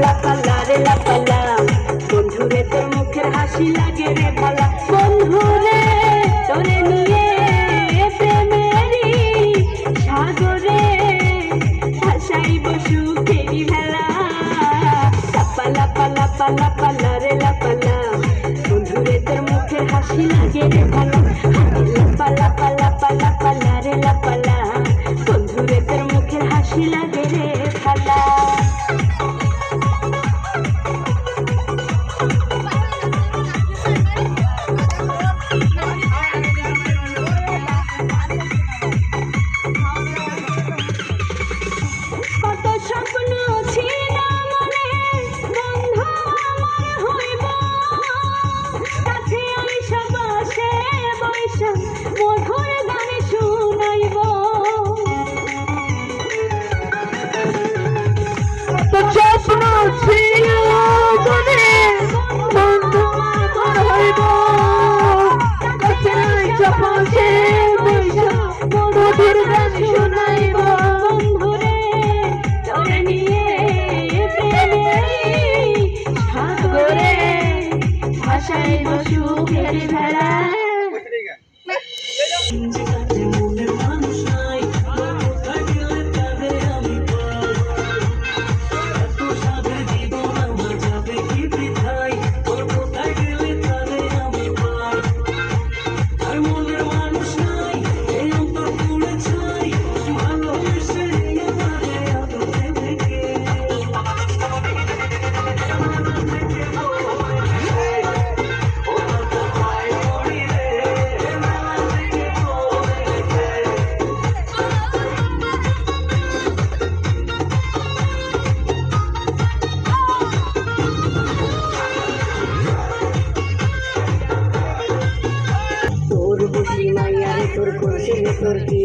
লাপালা রে লাপালা, বন্ধুরে তোর মুখের হাসি লাগে রে ভালা। বন্ধুরে তোরে নিয়ে প্রেমেরই সাগরে ভাসাইব সুখেরই ভেলা। লাপালা লাপালা রে লাপালা, বন্ধুরে তোর মুখের হাসি লাগে রে ভালা। লাপালা রে লাপালা, বন্ধুরে তোর মুখের হাসি লাগে রে ভালা। কত স্বপ্ন ছিল মনে, বন্ধু আমার হইব, কাছে আইসা বসে বৈশা মধুর গান শুনাইব। কত স্বপ্ন ছিল মনে, বন্ধু আমার হইব, কাছে আইসা বসে বৈশা মধুর গান শুনাইব। বন্ধুরে তোরে নিয়ে প্রেমেরই সাগরে ভাসাইব সুখের ভেলা। তোর বসি মাইয়ারে তোর করছে তোর কি